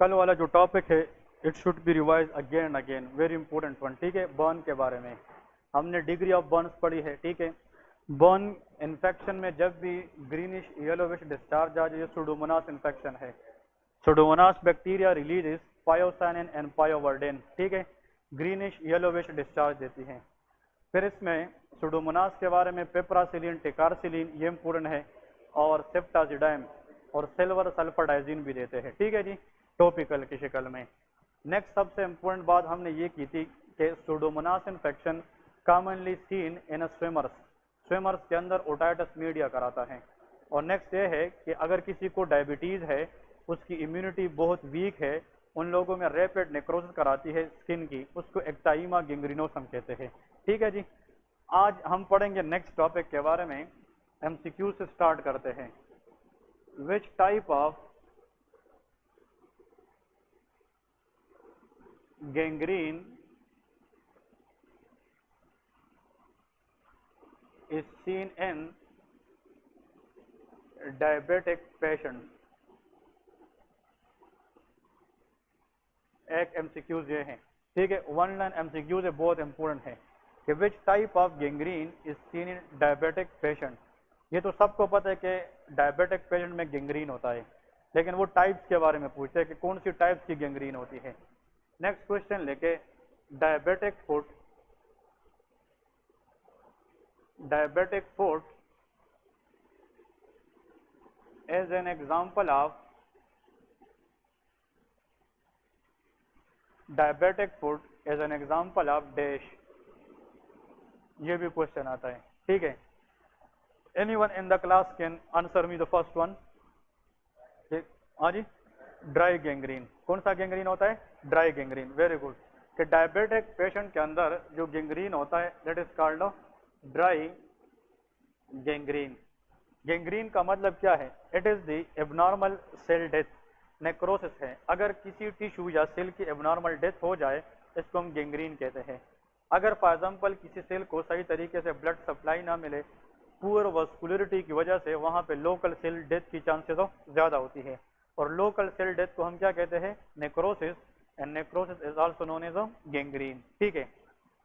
कल वाला जो टॉपिक है it should be revise again again, very important one, ठीक है। बर्न के बारे में हमने डिग्री ऑफ बर्न्स पढ़ी है, ठीक है। बर्न इन्फेक्शन में जब भी ग्रीनिश येलोविश डिस्चार्ज आ जाए, ये सुडोमोनास इन्फेक्शन है। सुडोमोनास बैक्टीरिया रिलीजेस पायोसानिन एंड पायोवर्डिन, ठीक है, ग्रीनिश येलोविश डिस्चार्ज देती हैं। फिर इसमें सुडोमोनास के बारे में पेप्रासिलिन, टिकारसिलिन, ये इंपॉर्टेंट है, और सेप्टाजिडाइम और सिल्वर सल्फर डाइजीन भी देते हैं, ठीक है जी, टॉपिकल की शक्ल में। नेक्स्ट सबसे इम्पोर्टेंट बात हमने ये की थी कि Pseudomonas infection commonly seen in swimmers, swimmers के अंदर ओटाइटिस मीडिया कराता है। और नेक्स्ट ये है कि अगर किसी को डायबिटीज़ है, उसकी इम्यूनिटी बहुत वीक है, उन लोगों में रैपिड नेक्रोसिस कराती है स्किन की, उसको एक्टाइमा गैंग्रीनोसम कहते हैं, ठीक है जी। आज हम पढ़ेंगे नेक्स्ट टॉपिक के बारे में, एमसीक्यू से स्टार्ट करते हैं। Which type of gangrene is seen in diabetic patient। एक एमसीक्यूज ये हैं, ठीक है, वन लाइन एमसीक्यूज है, बहुत इंपॉर्टेंट है कि which type of gangrene is seen in diabetic patient. ये तो सबको पता है कि डायबिटिक पेशेंट में गैंग्रीन होता है, लेकिन वो टाइप्स के बारे में पूछते हैं कि कौन सी टाइप्स की गैंग्रीन होती है। नेक्स्ट क्वेश्चन लेके, diabetic foot, diabetic foot as an example of diabetic foot as an example of dash, ये भी क्वेश्चन आता है, ठीक है। Anyone in the class can answer me the first one, ठीक, हाँ जी। ड्राई गैंग्रीन, कौन सा गैंग्रीन होता है? Dry gangrene, very good. कि डायबिटिक पेशेंट के अंदर जो गैंग्रीन होता है that is called dry gangrene. Gangrene का मतलब क्या है? It is the abnormal cell death, necrosis है। अगर किसी टिश्यू या सेल की एबनॉर्मल डेथ हो जाए, इसको हम गैंग्रीन कहते हैं। अगर फॉर एग्जांपल किसी सेल को सही तरीके से ब्लड सप्लाई ना मिले, पुअर वस्कुलरिटी की वजह से वहां पे लोकल सेल डेथ की चांसेस ज्यादा होती है, और लोकल सेल डेथ को हम क्या कहते हैं? Necrosis, and necrosis is also known as gangrene, ठीक है।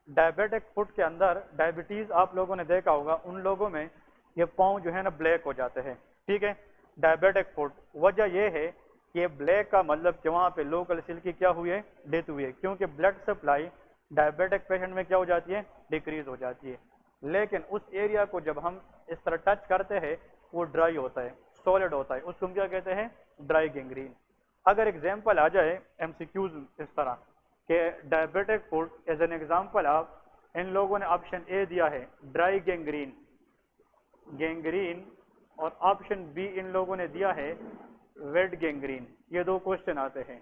डायबिटिक फुट के अंदर डायबिटीज आप लोगों ने देखा होगा, उन लोगों में ये पाँव जो है ना ब्लैक हो जाते हैं, ठीक है। डायबिटिक फुट, वजह यह है कि ये ब्लैक का मतलब कि वहाँ पे लोकल सेल की क्या हुई है? डेथ हुई है, क्योंकि ब्लड सप्लाई डायबिटिक पेशेंट में क्या हो जाती है? डिक्रीज हो जाती है। लेकिन उस एरिया को जब हम इस तरह टच करते हैं, वो ड्राई होता है, सॉलिड होता है, उसको हम क्या कहते हैं? Dry gangrene. अगर एग्जाम्पल आ जाए एमसीक्यूज इस तरह के, diabetic foot as an example of, इन लोगों ने ऑप्शन ए दिया है ड्राई गैंग्रीन, गैंग्रीन, और ऑप्शन बी इन लोगों ने दिया है वेट गैंग्रीन। ये दो क्वेश्चन आते हैं,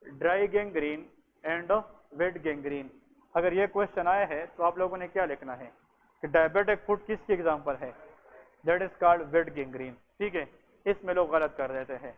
dry gangrene and wait gangrene. अगर ये क्वेश्चन आया है तो आप लोगों ने क्या लिखना है कि डायबिटिक फुट किसकी एग्जांपल है? That is called wait gangrene, ठीक है। इसमें लोग गलत कर देते हैं,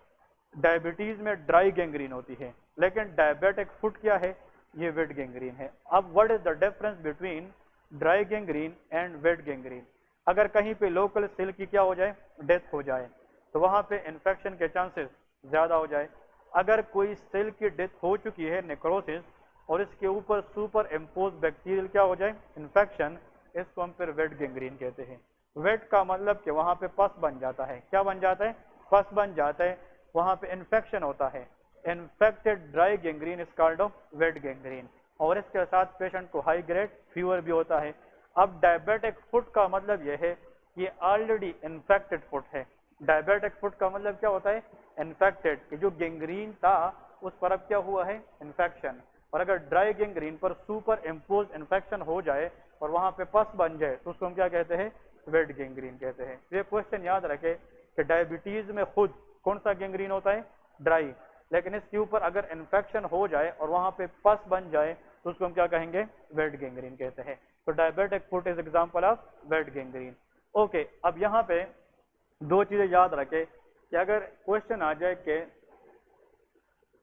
डायबिटीज में ड्राई गैंग्रीन होती है, लेकिन डायबिटिक फुट क्या है? ये वेट गैंग्रीन है। अब what is the difference between dry gangrene and wait gangrene? अगर कहीं पे लोकल सेल की क्या हो जाए? डेथ हो जाए, तो वहां पे इन्फेक्शन के चांसेस ज्यादा हो जाए। अगर कोई सेल की डेथ हो चुकी है, नेक्रोसिस, और इसके ऊपर सुपर इम्पोज बैक्टीरियल क्या हो जाए? इन्फेक्शन, इसको हम फिर वेट गैंग्रीन कहते हैं। वेट का मतलब कि वहां पे पस बन जाता है, क्या बन जाता है? पस बन जाता है, वहां पे इन्फेक्शन होता है। Infected dry gangrene is called wait gangrene, और इसके साथ पेशेंट को हाई ग्रेड फीवर भी होता है। अब डायबिटिक फुट का मतलब यह है कि ऑलरेडी इन्फेक्टेड फुट है। डायबिटिक फुट का मतलब क्या होता है? इन्फेक्टेड, कि जो गैंग्रीन था उस पर अब क्या हुआ है? इन्फेक्शन। और अगर ड्राई गैंग्रीन पर सुपर इम्पोज इन्फेक्शन हो जाए और वहां पे पस बन जाए, तो उसको हम क्या कहते हैं? वेट गैंग्रीन कहते हैं। ये क्वेश्चन याद रखे कि डायबिटीज में खुद कौन सा गैंग्रीन होता है? ड्राई, लेकिन इसके ऊपर अगर इन्फेक्शन हो जाए और वहां पे पस बन जाए, तो उसको हम क्या कहेंगे? वेट गैंग्रीन कहते हैं। तो diabetic foot is example of weight gangrene. Okay, अब यहाँ पे दो चीजें याद रखें कि अगर क्वेश्चन आ जाए कि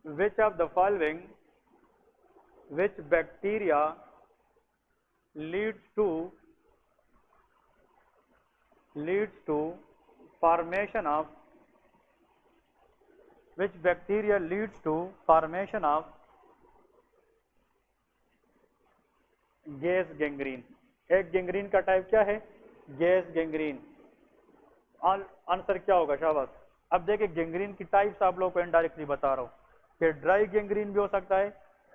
which of the following, which bacteria leads to formation of which bacteria leads to formation of gas gangrene. एक गैंग्रीन का टाइप क्या है? Gas gangrene. आंसर क्या होगा? शाबाश। अब देखिए गैंग्रीन की टाइप्स आप लोगों को इनडायरेक्टली बता रहा हूँ कि ड्राई गैंग्रीन भी हो सकता है,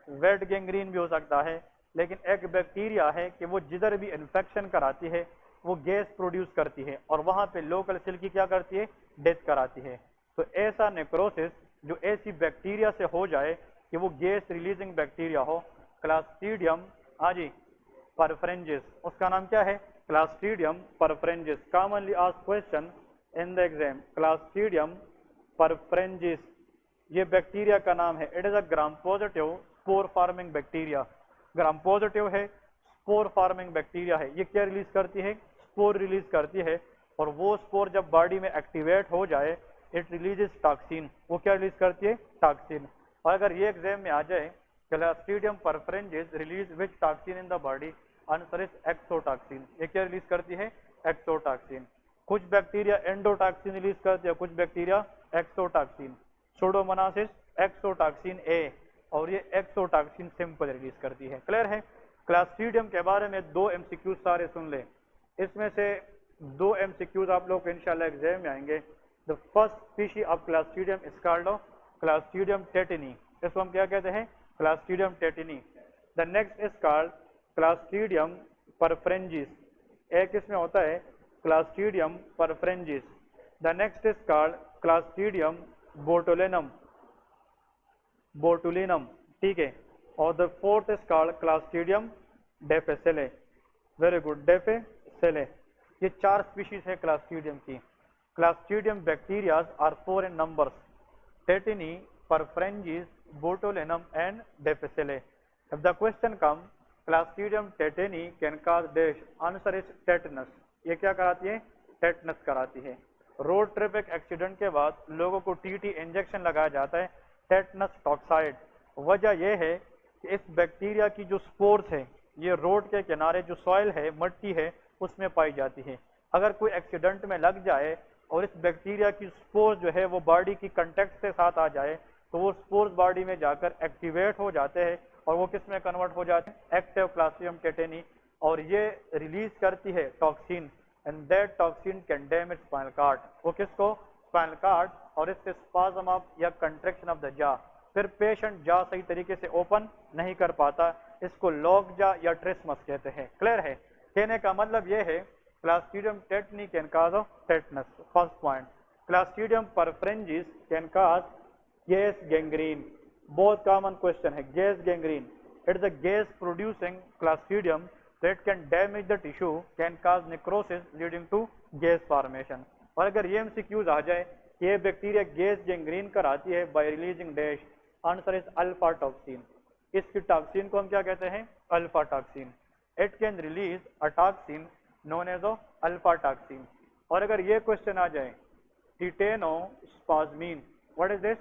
वेट गैंग्रीन भी हो सकता है, लेकिन एक बैक्टीरिया है कि वो जिधर भी इन्फेक्शन कराती है वो गैस प्रोड्यूस करती है और वहां पे लोकल सेल की क्या करती है? डेथ कराती है। तो ऐसा नेक्रोसिस जो ऐसी बैक्टीरिया से हो जाए कि वो गैस रिलीजिंग बैक्टीरिया हो, क्लास्ट्रीडियम हाँ जी परफ्रेंजिस, उसका नाम क्या है? Clostridium perfringens. Commonly asked question in the exam, clostridium perfringens ये बैक्टीरिया का नाम है। It is a gram positive spore forming bacteria. Gram positive है, स्पोर फार्मिंग बैक्टीरिया है। ये क्या रिलीज करती है? स्पोर रिलीज करती है और वो स्पोर जब बॉडी में एक्टिवेट हो जाए इट रिलीजेस टॉक्सिन। वो क्या रिलीज करती है? टॉक्सिन। और अगर ये एग्जाम में आ जाए clostridium perfringens release which toxin in the body, answer is exotoxin. ये क्या रिलीज करती है? एक्सोटॉक्सिन। कुछ बैक्टीरिया एंडोटॉक्सिन रिलीज करती है, कुछ बैक्टीरिया एक्सोटॉक्सिन। सूडोमोनासिस एक्सोटॉक्सिन ए और ये एक्सोटॉक्सिन सिंपल रिलीज करती है। क्लियर है? क्लास्ट्रीडियम के बारे में 2 एमसीक्यूज सारे सुन ले। इसमें से 2 एमसीक्यूज आप लोग को इंशाल्लाह एग्जाम में आएंगे। The first species of clostridium is called clostridium tetani. इसको हम क्या कहते हैं? Clostridium tetani. The next is called clostridium perfringens. एक इसमें होता है clostridium perfringens. The next is called clostridium botulinum, botulinum, ठीक है। और the fourth is called clostridium difficile. Very good, difficile. ये 4 स्पीशीज है क्लास्ट्रीडियम की। Clostridium bacterias are 4 in numbers: tetani, perfringens, botulinum and difficile. If the question comes, Clostridium tetani can cause dash, answer is tetanus. ये क्या कराती है? Tetanus कराती है। Road traffic accident के बाद लोगों को टीटी इंजेक्शन लगाया जाता है, टेटनस टॉक्साइड। वजह यह है कि इस बैक्टीरिया की जो स्पोर्स है ये रोड के किनारे जो सॉइल है, मट्टी है, उसमें पाई जाती है। अगर कोई एक्सीडेंट में लग जाए और इस बैक्टीरिया की स्पोर्स जो है वो बॉडी की कंटेक्ट के साथ आ जाए तो वो स्पोर्स बॉडी में जाकर एक्टिवेट हो जाते हैं और वो किस में कन्वर्ट हो जाते हैं? Active clostridium tetani. और ये रिलीज करती है toxin and that toxin can damage spinal cord. वो किसको? Spinal cord. और इससे स्पाज्म ऑफ या कंट्रैक्शन ऑफ द जा, फिर पेशेंट जा सही तरीके से ओपन नहीं कर पाता, इसको लॉक जा या ट्रिस्मस कहते हैं। क्लियर है? कहने का मतलब ये है clostridium tetani can cause tetanus. First point. Clostridium perfringens can cause gas gangrene. बहुत कॉमन क्वेश्चन है, gas gangrene. It is a gas producing clostridium that can damage the tissue, can cause necrosis leading to gas formation। और अगर ये MCQs आ जाए कि ये bacteria gas gangrene कराती है by releasing dash, answer is alpha toxin. इसकी toxin को हम क्या कहते हैं? Alpha toxin. It can release a toxin known as alpha toxin. और अगर ये क्वेश्चन आ जाए tetanospasmin, what is this?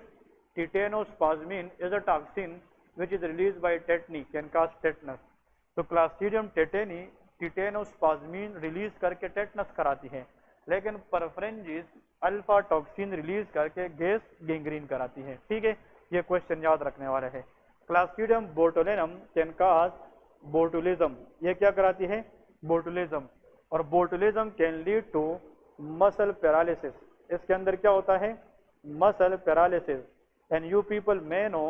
Tetanospasmin is a toxin which is released by tetany, can cause tetanus। तो क्लास्ट्रीडियम टेटेनी टिटेनोस्पाज्मीन रिलीज करके tetanus कराती है, लेकिन परफ्रेंजिस अल्फा टॉक्सिन रिलीज करके गैस गैंग्रीन कराती है। ठीक है, ये क्वेश्चन याद रखने वाला है। Clostridium botulinum can cause botulism. ये क्या कराती है? बोटुलिज्म। और botulism can lead to muscle paralysis. इसके अंदर क्या होता है? Muscle paralysis. And you people may know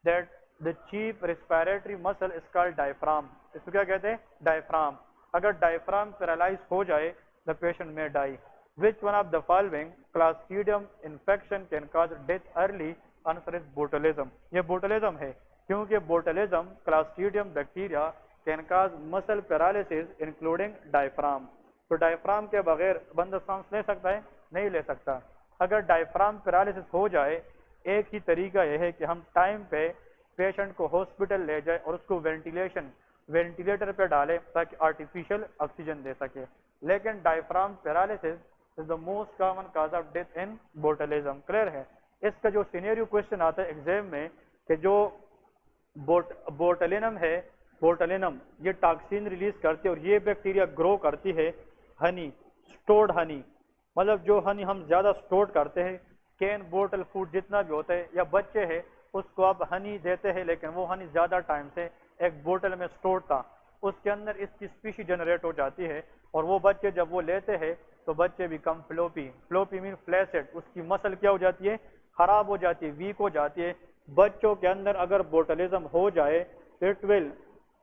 that the chief respiratory muscle is called diaphragm. इसको क्या कहते हैं? डायफ्राम। अगर डायफ्राम पैरालाइज हो जाए the patient may die. Which one of the following clostridium infection can cause death early? Answer is botulism. ये botulism है क्योंकि botulism clostridium bacteria can cause muscle paralysis including diaphragm. तो diaphragm के बगैर बंदा सांस ले सकता है? नहीं ले सकता। अगर डायफ्राम पैरालिसिस हो जाए एक ही तरीका यह है कि हम टाइम पे पेशेंट को हॉस्पिटल ले जाए और उसको वेंटिलेटर पे डाले ताकि आर्टिफिशियल ऑक्सीजन दे सके। लेकिन diaphragm paralysis is the most common cause of death in botulism. Clear है? इसका जो सिनेरियो क्वेश्चन आता है एग्जाम में कि जो बोटुलिनम है, बोटुलिनम ये टॉक्सिन रिलीज करती है और ये बैक्टीरिया ग्रो करती है हनी, स्टोर्ड हनी। मतलब जो हनी हम ज्यादा स्टोर करते हैं کین بوٹل فوڈ جتنا بھی ہوتا ہے یا بچے ہے اس کو آپ ہنی دیتے ہیں لیکن وہ ہنی زیادہ ٹائم سے ایک بوٹل میں سٹور تھا, اس کے اندر اس کی اسپیشی جنریٹ ہو جاتی ہے اور وہ بچے جب وہ لیتے ہیں تو بچے بیکم فلوپی. فلوپی مین فلیسڈ, اس کی مسل کیا ہو جاتی ہے, خراب ہو جاتی ہے, ویک ہو جاتی ہے. بچوں کے اندر اگر بوٹلزم ہو جائے it will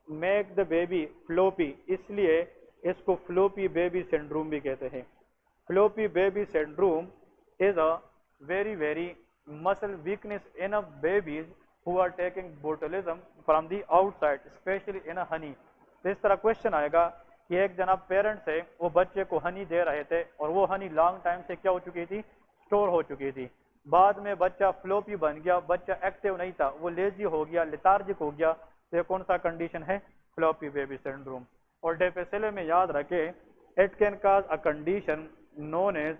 make the baby floppy, اس لیے اس کو فلوپی بیبی سنڈروم بھی کہتے ہیں. Floppy baby syndrome is a very muscle weakness in a babies who are taking botulism from the outside especially in a honey. تو اس طرح question آئے گا کہ ایک جناب پیرنٹس ہے وہ بچے کو ہنی دے رہے تھے اور وہ ہنی لانگ ٹائم سے کیا ہو چکی تھی, اسٹور ہو چکی تھی. بعد میں بچہ فلوپی بن گیا, بچہ ایکٹیو نہیں تھا, وہ لیزی ہو گیا, لیتارجک ہو گیا, تو یہ کون سا کنڈیشن ہے, فلوپی بیبی سنڈروم. اور ڈیفیسلے میں یاد رکھے it can cause a condition known as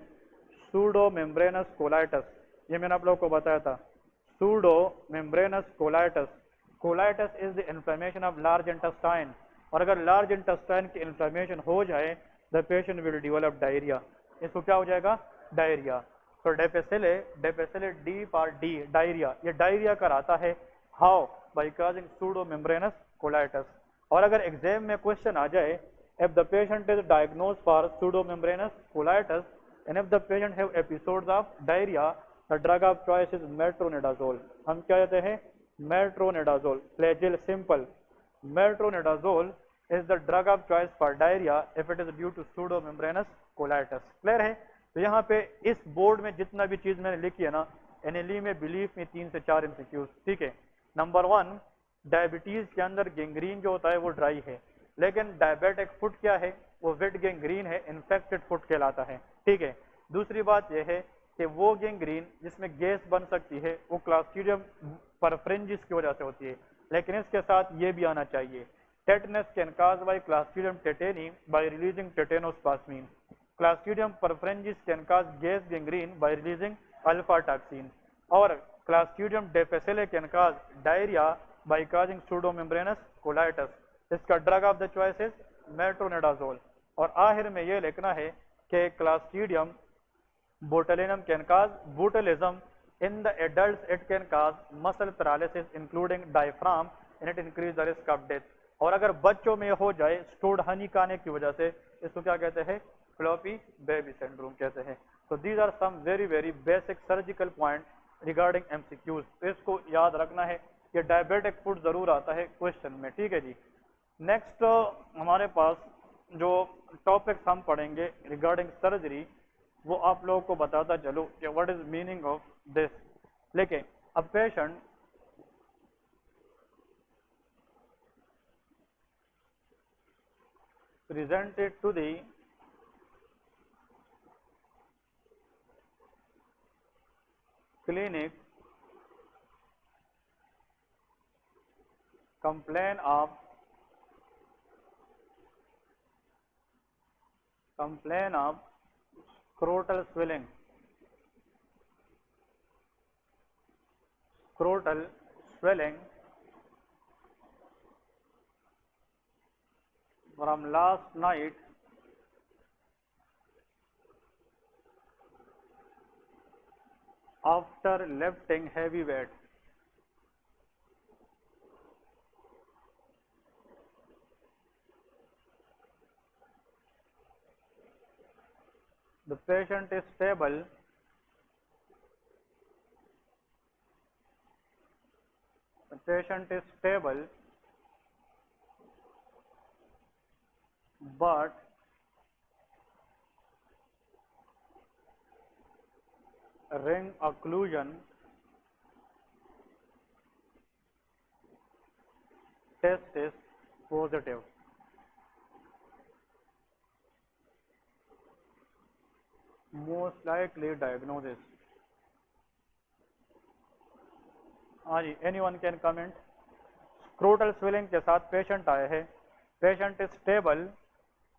pseudomembranous colitis. یہ میں نے آپ لوگوں کو بتایا تھا, pseudomembranous colitis. Colitis is the inflammation of large intestine, اور اگر لارج انٹسٹائن کی انفلمیشن ہو جائے the patient will develop diarrhoea, اس کو کیا ہو جائے گا, ڈائریا. تو difficile D for D diarrhoea, یہ ڈائریا کراتا ہے, how, by causing pseudomembranous colitis. اور اگر ایگزام میں کوشچن آ جائے if the patient is diagnosed for pseudomembranous colitis and if the patient have episodes of diarrhea, the drug of choice is metronidazole. ہم کیا کہتے ہیں, metronidazole. Flagyl simple. Metronidazole is the drug of choice for diarrhea if it is due to pseudomembranous colitis. Clear ہے. تو یہاں پہ اس board میں جتنا بھی چیز میں نے لکھی ہے نا, NLE میں بلیف میں 3 سے 4 MCQs. ٹھیک ہے. نمبر 1, ڈائبٹیز کے اندر گینگرین جو ہوتا ہے وہ ڈرائی ہے, لیکن ڈائبیٹک فوٹ کیا ہے, وہ ویٹ گینگرین ہے, انفیکٹڈ فوٹ کہلاتا ہے. ٹھیک ہے. دوسری بات یہ ہے کہ وہ گینگرین جس میں گیس بن سکتی ہے وہ کلاسٹریڈیم پرفرنجس کی وجہ سے ہوتی ہے, لیکن اس کے ساتھ یہ بھی آنا چاہیے tetanus can cause by clostridium tetani by releasing tetanospasmin. Clostridium perfringens can cause gas gangrene by releasing alpha toxin. اور clostridium difficile can cause diarrhoea by causing pseudomembranous colitis. اس کا drug of the choice is metronidazole. اور آخر میں یہ لکھنا ہے کہ کلاسٹریڈیم botulinum can cause botulism. In the adults it can cause muscle paralysis including diaphragm and it increase the risk of death. اور اگر بچوں میں ہو جائے stored honey کھانے کی وجہ سے, اس کو کیا کہتے ہیں, floppy baby syndrome کہتے ہیں. So these are some very basic surgical points regarding MCQs. تو اس کو یاد رکھنا ہے کہ ڈائبیٹک فوڈ ضرور آتا ہے کوشچن میں. ٹھیک ہے جی. نیکسٹ ہمارے پاس جو ٹاپکس ہم پڑھیں گے ریگارڈنگ سرجری, وہ آپ لوگوں کو بتاتا چلو کہ what is meaning of this. لیکن اب patient presented to the clinic complain of scrotal swelling. Scrotal swelling from last night after lifting heavy weight. The patient is stable. The patient is stable, but ring occlusion test is positive. Most likely diagnosis. ہاں جی, any one can comment. Scrotal swelling کے ساتھ patient آئے ہیں, patient is stable,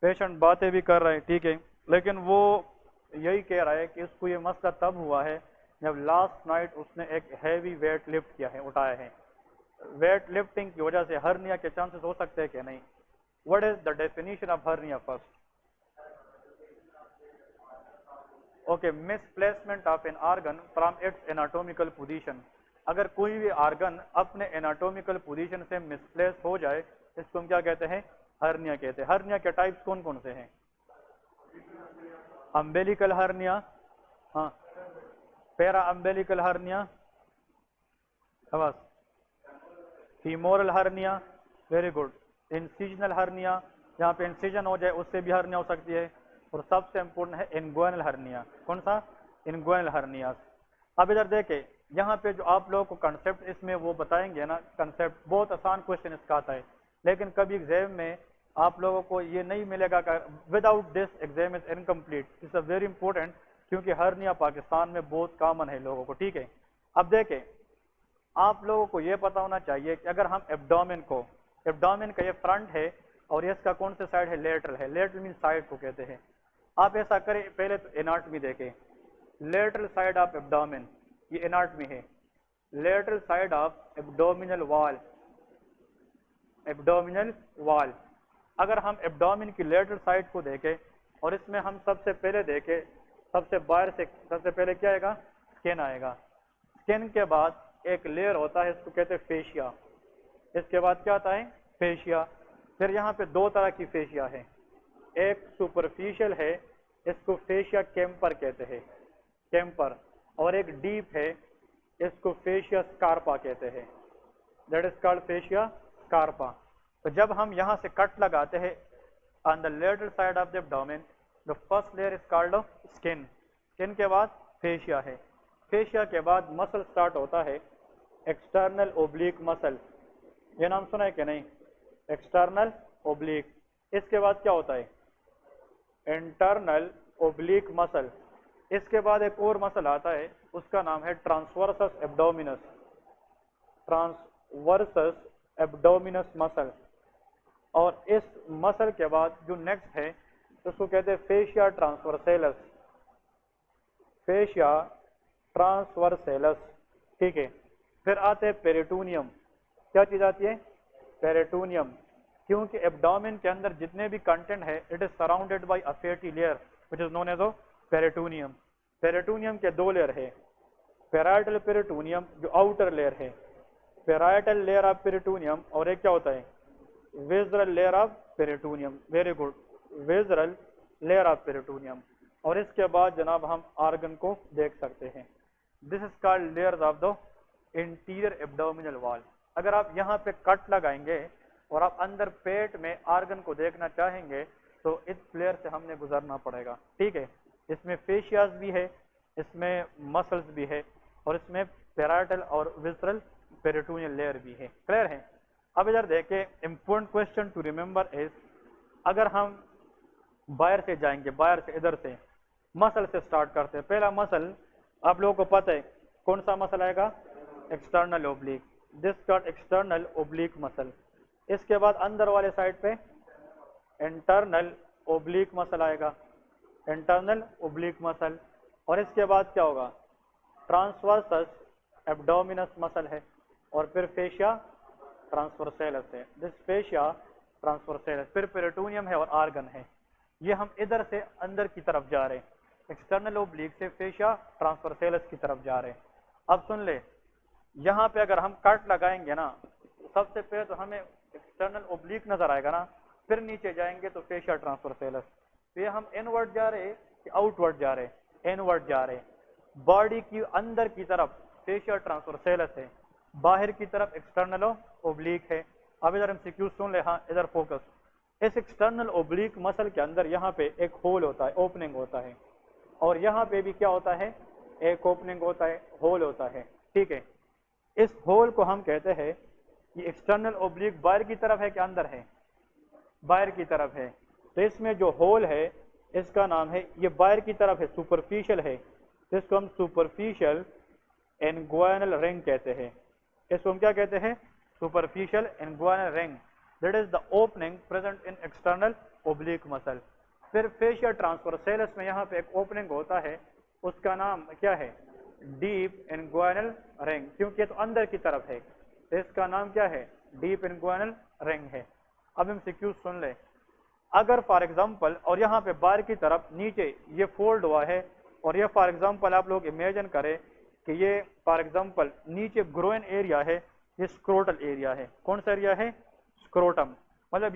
patient باتیں بھی کر رہے ہیں, ٹھیک ہے, لیکن وہ یہی کہہ رہا ہے کہ اس کو یہ مسئلہ تب ہوا ہے جب لاسٹ نائٹ اس نے ایک ہیوی ویٹ لفٹ کیا ہے, اٹھایا ہے. ویٹ لفٹنگ کی وجہ سے ہرنیا کے چانسز ہو سکتے ہیں کہ نہیں. What is the definition of hernia first? Okay, misplacement of an organ from its anatomical position, अगर कोई भी आर्गन अपने एनाटोमिकल पोजीशन से मिसप्लेस हो जाए इसको हम क्या कहते हैं? हर्निया कहते हैं। हर्निया के टाइप्स कौन कौन से हैं? अम्बेलिकल हर्निया, हाँ, पैरा अम्बेलिकल हर्निया, बस, femoral hernia, very good, incisional hernia, जहाँ पे इंसिजन हो जाए उससे भी हर्निया हो सकती है, और सबसे इंपॉर्टेंट है इनग्वाइनल हर्निया। कौन सा? Inguinal hernia. अब इधर देखे, यहाँ पे जो आप लोगों को कंसेप्ट इसमें वो बताएंगे ना, कंसेप्ट बहुत आसान क्वेश्चन इसका आता है, लेकिन कभी एग्जाम में आप लोगों को ये नहीं मिलेगा कि without this exam is incomplete. It's a very important, क्योंकि हर्निया पाकिस्तान में बहुत कॉमन है लोगों को, ठीक है। अब देखें, आप लोगों को ये पता होना चाहिए कि अगर हम एब्डोमेन को, एब्डोमेन का ये फ्रंट है और ये इसका कौन सा साइड है? लेटरल है। लेटरल मीन साइड को कहते हैं। आप ऐसा करें, पहले तो एनाटमी देखें, लेटरल साइड ऑफ एब्डोमेन, ये एनाटमी है, lateral side of abdominal wall, abdominal wall. अगर हम एब्डोमेन की लेटरल साइड को देखें और इसमें हम सबसे पहले देखें, सबसे बाहर से सबसे पहले क्या आएगा? स्किन आएगा। स्किन के बाद एक लेयर होता है, इसको कहते हैं फेशिया। इसके बाद क्या आता है? फेशिया। फिर यहाँ पे दो तरह की फेशिया है, एक सुपरफिशियल है, इसको फेशिया कैम्पर कहते हैं, कैम्पर, और एक डीप है, इसको फेशिया स्कार्पा कहते हैं, दैट इज कॉल्ड फेशिया स्कार्पा। तो जब हम यहाँ से कट लगाते हैं on the lateral side of the abdomen, the first layer is called skin, skin के बाद फेशिया है, फेशिया के बाद मसल स्टार्ट होता है, एक्सटर्नल ओब्लिक मसल, ये नाम सुना है कि नहीं? External oblique. इसके बाद क्या होता है? Internal oblique muscle. इसके बाद एक और मसल आता है, उसका नाम है transversus abdominis, transversus abdominis muscle. और इस मसल के बाद जो नेक्स्ट है उसको कहते हैं फेशिया ट्रांसवर्सेलस, फेशिया ट्रांसवर्सेलस, ठीक है। फिर आते हैं पेरिटोनियम। क्या चीज आती है? पेरिटोनियम, क्योंकि एब्डोमेन के अंदर जितने भी कंटेंट है it is surrounded by a fatty layer which is known as peritoneum. Peritoneum के दो लेयर है, पैराइटल पेरिटोनियम जो आउटर लेयर है, पैराइटल लेयर ऑफ पेरिटोनियम, और एक क्या होता है? Visceral layer of peritoneum, very good, visceral layer of peritoneum. और इसके बाद जनाब हम आर्गन को देख सकते हैं, this is called layers of the interior abdominal wall. अगर आप यहाँ पे कट लगाएंगे और आप अंदर पेट में आर्गन को देखना चाहेंगे तो इस लेयर से हमने गुजरना पड़ेगा, ठीक है। इसमें फेशियाज भी है, इसमें मसल्स भी है, और इसमें पैराइटल और विसरल पेरिटोनियल लेयर भी है। क्लियर है? अब इधर देखें, important question to remember is, अगर हम बाहर से जाएंगे, बाहर से इधर से मसल से स्टार्ट करते हैं। पहला मसल आप लोगों को पता है कौन सा मसल आएगा? External oblique, this called external oblique muscle. इसके बाद अंदर वाले साइड पे इंटरनल ओब्लिक मसल आएगा, इंटरनल ओब्लिक मसल। और इसके बाद क्या होगा? ट्रांसवर्सस एब्डोमिनस मसल है, और फिर फेशिया ट्रांसवर्सेलस है, दिस फेशिया ट्रांसवर्सेलस। फिर पेरिटोनियम है और आर्गन है। ये हम इधर से अंदर की तरफ जा रहे हैं, एक्सटर्नल ओब्लिक से फेशिया ट्रांसवर्सेलस की तरफ जा रहे हैं। अब सुन ले, यहाँ पे अगर हम कट लगाएंगे ना, सबसे पहले तो हमें एक्सटर्नल ओब्लिक नजर आएगा ना, फिर नीचे जाएंगे तो फेशिया ट्रांसवर्सेलस। तो ये हम इनवर्ड जा रहे हैं कि आउटवर्ड जा रहे हैं? इनवर्ड जा रहे हैं। बॉडी की अंदर की तरफ फेशिया ट्रांसवर्सेलस है, बाहर की तरफ एक्सटर्नल ओब्लिक है। अब इधर एमसीक्यू सुन ले, हाँ इधर फोकस। इस एक्सटर्नल ओब्लिक मसल के अंदर यहाँ पे एक होल होता है, ओपनिंग होता है, और यहाँ पे भी क्या होता है? एक ओपनिंग होता है, होल होता है, ठीक है। इस होल को हम कहते हैं, ये एक्सटर्नल ओब्लिक बाहर की तरफ है कि अंदर है? बाहर की तरफ है। तो इसमें जो होल है इसका नाम है, ये बाहर की तरफ है, सुपरफिशियल है, इसको हम सुपरफिशियल इनग्वाइनल रिंग कहते हैं। इसको हम क्या कहते हैं? Superficial inguinal ring, that is the opening present in external oblique muscle. फिर फेशिया ट्रांसवर्सेलस में यहाँ पे एक ओपनिंग होता है, उसका नाम क्या है? डीप इनग्वाइनल रिंग, क्योंकि तो अंदर की तरफ है, तो इसका नाम क्या है? डीप इनग्वाइनल रिंग है। अब हम सिक्यूज सुन ले, अगर फॉर एग्जांपल, और यहाँ पे बाहर की तरफ नीचे ये फोल्ड हुआ है, اور یہ فار ایگزامپل آپ لوگ امیجن کریں کہ یہ فار ایگزامپل نیچے گروئن ایریا ہے، یہ اسکروٹل ایریا ہے. کون سا ایریا ہے؟ اسکروٹم. مطلب